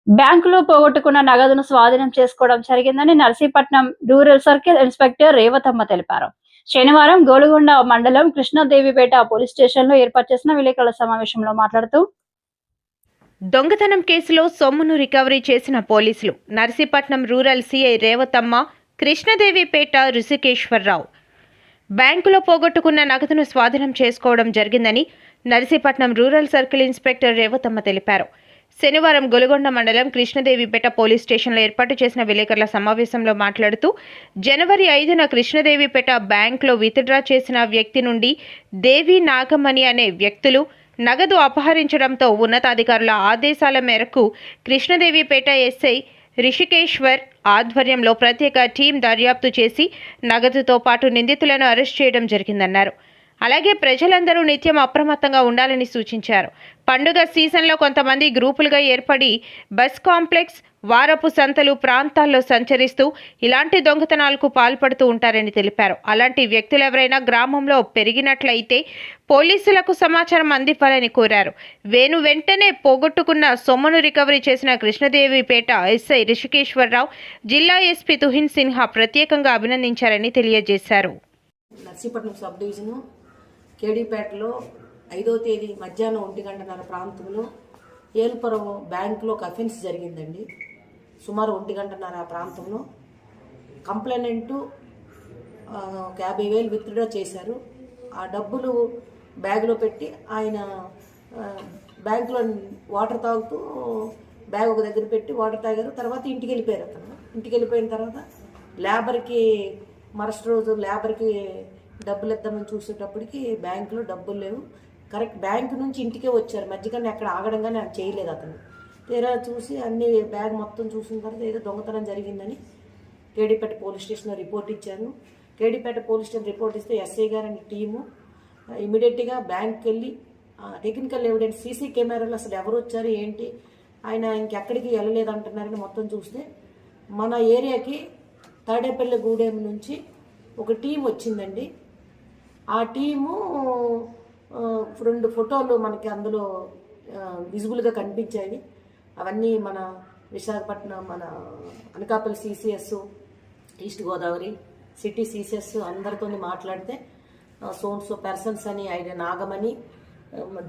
బ్యాంకులో పోగొట్టుకున్న నగదును స్వాధీనం చేసుకోవడం జరిగిందని Narsipatnam rural circle inspector Revathamma తెలిపారు. శనివారం గోలుగొండ మండలం కృష్ణదేవిపేట పోలీస్ స్టేషన్లో ఏర్పాటు చేసిన విలేకరుల సమావేశంలో మాట్లాడుతూ, దొంగతనం కేసులో సొమ్మును రికవరీ చేసిన పోలీసులు నర్సీపట్నం రూరల్ సిఐ రేవతమ్మ, కృష్ణదేవిపేట ఋషికేశ్వరరావు బ్యాంకులో పోగొట్టుకున్న నగదును స్వాధీనం చేసుకోవడం జరిగిందని Narsipatnam rural circle inspector Revathamma తెలిపారు. శనివారం గొలుగొండ మండలం కృష్ణదేవిపేట పోలీస్ స్టేషన్లో ఏర్పాటు చేసిన విలేకరుల సమావేశంలో మాట్లాడుతూ, జనవరి 5న కృష్ణదేవిపేట బ్యాంకులో విత్డ్రా చేసిన వ్యక్తి నుండి దేవి నాగమణి అనే వ్యక్తులు నగదు అపహరించడంతో ఉన్నతాధికారుల ఆదేశాల మేరకు కృష్ణదేవిపేట ఎస్ఐ రిషికేశ్వర్ ఆధ్వర్యంలో ప్రత్యేక టీం దర్యాప్తు చేసి నగదుతో పాటు నిందితులను అరెస్ట్ చేయడం జరిగిందన్నారు. అలాగే ప్రజలందరూ నిత్యం అప్రమత్తంగా ఉండాలని సూచించారు. పండుగ సీజన్లో కొంతమంది గ్రూపులుగా ఏర్పడి బస్ కాంప్లెక్స్, వారపు సంతలు ప్రాంతాల్లో సంచరిస్తూ ఇలాంటి దొంగతనాలకు పాల్పడుతూ ఉంటారని తెలిపారు. అలాంటి వ్యక్తులు ఎవరైనా గ్రామంలో పెరిగినట్లయితే పోలీసులకు సమాచారం అందివ్వాలని కోరారు. వెంటనే పోగొట్టుకున్న సొమ్మును రికవరీ చేసిన కృష్ణదేవిపేట ఎస్ఐ రిషికేశ్వరరావు, జిల్లా ఎస్పీ తుహిన్ సిన్హా ప్రత్యేకంగా అభినందించారని తెలియజేశారు. నర్సీపట్నం సబ్ డివిజను కేడీపేటలో 5వ తేదీ మధ్యాహ్నం 1:30 ప్రాంతంలో ఏల్పురం బ్యాంకులో ఒక అఫెన్స్ జరిగిందండి. సుమారు 1:30 ఆ ప్రాంతంలో కంప్లైనెంటు 50,000 విత్డ్రా చేశారు. ఆ డబ్బులు బ్యాగ్లో పెట్టి ఆయన బ్యాంకులో వాటర్ తాగుతూ బ్యాగ్ ఒక దగ్గర పెట్టి వాటర్ తాగారు. తర్వాత ఇంటికి వెళ్ళిపోయారు. ఇంటికి వెళ్ళిపోయిన తర్వాత లేబర్కి మరుసటి రోజు లేబర్కి డబ్బులు ఇద్దామని చూసేటప్పటికి బ్యాంకులో డబ్బులు లేవు. కరెక్ట్ బ్యాంకు నుంచి ఇంటికే వచ్చారు. మధ్యకన్నా ఎక్కడ ఆగడం కానీ చేయలేదు అతను. తీరా చూసి అన్ని బ్యాగ్ మొత్తం చూసిన తర్వాత ఏదో దొంగతనం జరిగిందని కేడీపేట పోలీస్ స్టేషన్లో రిపోర్ట్ ఇచ్చాను. కేడీపేట పోలీస్ స్టేషన్ రిపోర్ట్ ఇస్తే ఎస్ఐ గారు అనే టీము ఇమీడియట్గా బ్యాంక్కి వెళ్ళి టెక్నికల్ ఎవిడెన్స్ సీసీ కెమెరాలు అసలు ఎవరు వచ్చారు ఏంటి, ఆయన ఇంకెక్కడికి వెళ్ళలేదు అంటున్నారని మొత్తం చూస్తే మన ఏరియాకి తాడేపల్లిగూడెం నుంచి ఒక టీం వచ్చిందండి. ఆ టీము 2 ఫోటోలు మనకి అందులో విజిబుల్గా కనిపించాయి. అవన్నీ మన విశాఖపట్నం, మన Anakapalli CCS, east Godavari city CCS అందరితో మాట్లాడితే సో పర్సన్స్ అని నాగమణి,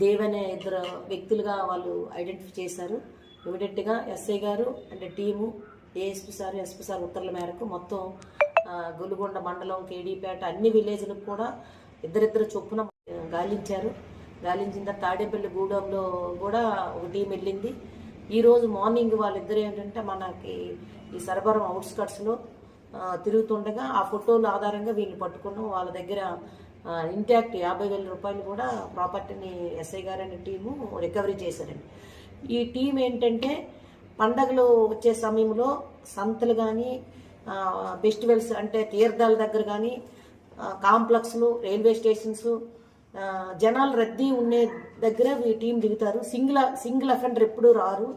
దేవ్ అనే 2 వ్యక్తులుగా వాళ్ళు ఐడెంటిఫై చేశారు. ఇమీడియట్గా ఎస్ఐ గారు అంటే team, ASP sir, SP sir ఉత్తర్వుల మేరకు మొత్తం గొలుగొండ మండలం, కేడీపేట అన్ని విలేజ్లకు కూడా 2 చొప్పున గాలించారు. గాలించిన తర్వాత తాడేపల్లిగూడెంలో కూడా ఒక టీం వెళ్ళింది. ఈరోజు మార్నింగ్ వాళ్ళిద్దరు ఏంటంటే మనకి ఈ సరబరం అవుట్స్కట్స్లో తిరుగుతుండగా ఆ ఫోటోల ఆధారంగా వీళ్ళు పట్టుకున్నాం. వాళ్ళ దగ్గర ఇంటాక్ట్ 50,000 రూపాయలు కూడా ప్రాపర్టీని ఎస్ఐ గారు అనే టీము రికవరీ చేశారండి. ఈ టీం ఏంటంటే పండగలు వచ్చే సమయంలో సంతలు కానీ, ఫెస్టివల్స్ అంటే తీర్థాల దగ్గర కానీ, కాంప్లెక్స్లు, రైల్వే స్టేషన్స్, జనాలు రద్దీ ఉండే దగ్గర ఈ టీం దిగుతారు. సింగిల్ అఫెండర్ ఎప్పుడు రారు,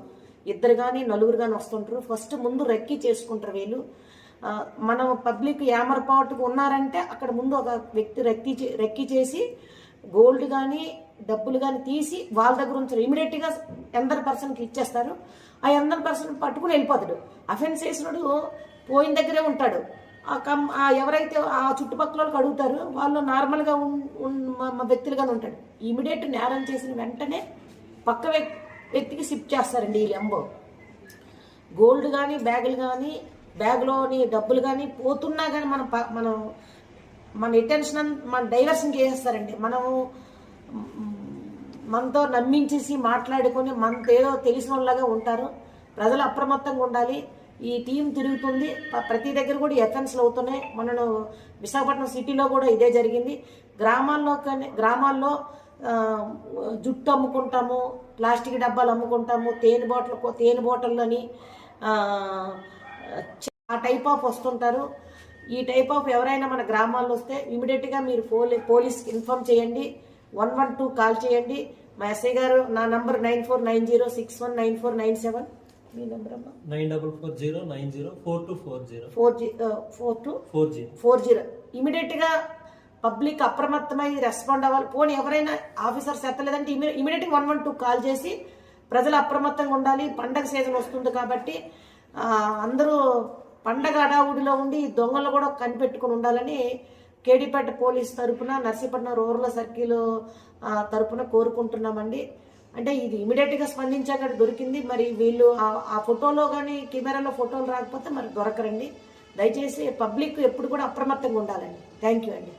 2 కానీ 4 కానీ వస్తుంటారు. ఫస్ట్ ముందు రెక్కీ చేసుకుంటారు వీళ్ళు. మనం పబ్లిక్ ఏమరపాటుకు ఉన్నారంటే అక్కడ ముందు ఒక వ్యక్తి రెక్కీ చేసి గోల్డ్ కానీ డబ్బులు కానీ తీసి వాళ్ళ దగ్గర ఉంచారు. ఇమీడియట్గా 100 పర్సన్కి ఇచ్చేస్తారు. ఆ 100 పర్సన్ పట్టుకుని వెళ్ళిపోతాడు. అఫెన్స్ చేసినాడు పోయిన దగ్గరే ఉంటాడు. ఎవరైతే ఆ చుట్టుపక్కల వాళ్ళకి అడుగుతారు, వాళ్ళు నార్మల్గా వ్యక్తులుగానే ఉంటాడు. ఇమీడియట్ నేరం చేసిన వెంటనే పక్క వ్యక్తికి షిఫ్ట్ చేస్తారండి. ఈ లెంబో గోల్డ్ కానీ బ్యాగులు కానీ బ్యాగ్లోని డబ్బులు కానీ పోతున్నా కానీ మన అటెన్షన్ మన డైవర్షన్ చేసేస్తారండి. మనతో నమ్మించేసి మాట్లాడుకొని మనతో ఏదో తెలిసిన వాళ్ళగా ఉంటారు. ప్రజలు అప్రమత్తంగా ఉండాలి. ఈ టీం తిరుగుతుంది, ప్రతి దగ్గర కూడా ఎఫెన్స్లు అవుతున్నాయి. మనను విశాఖపట్నం సిటీలో కూడా ఇదే జరిగింది. గ్రామాల్లో జుట్టు అమ్ముకుంటాము, ప్లాస్టిక్ డబ్బాలు అమ్ముకుంటాము, తేనె బాటిల్లోని ఆ టైప్ ఆఫ్ వస్తుంటారు. ఈ టైప్ ఆఫ్ ఎవరైనా మన గ్రామాల్లో వస్తే ఇమీడియట్గా మీరు పోలీస్కి ఇన్ఫార్మ్ చేయండి, 112 కాల్ చేయండి. మా ఎస్ఐ గారు నా నంబర్ 9490619497. మీ నెంబర్ అమ్మా 9440904240 ఇమీడియట్గా పబ్లిక్ అప్రమత్తమై రెస్పాండ్ అవ్వాలి. పోనీ ఎవరైనా ఆఫీసర్స్ ఎత్తలేదంటే ఇమీడియట్గా 112 కాల్ చేసి ప్రజలు అప్రమత్తంగా ఉండాలి. పండగ సీజన్ వస్తుంది కాబట్టి అందరూ పండగ హడావుడిలో ఉండి దొంగలు కూడా కనిపెట్టుకుని ఉండాలని కేడీపేట పోలీస్ తరపున, నర్సీపట్నం రూరల్ సర్కిల్ తరపున కోరుకుంటున్నామండి. అంటే ఇది ఇమీడియట్గా స్పందించాక దొరికింది. మరి వీళ్ళు ఆ ఫోటోలో కానీ కెమెరాలో ఫోటోలు రాకపోతే మరి దొరకరండి. దయచేసి పబ్లిక్ ఎప్పుడు కూడా అప్రమత్తంగా ఉండాలండి. థ్యాంక్ యూ అండి.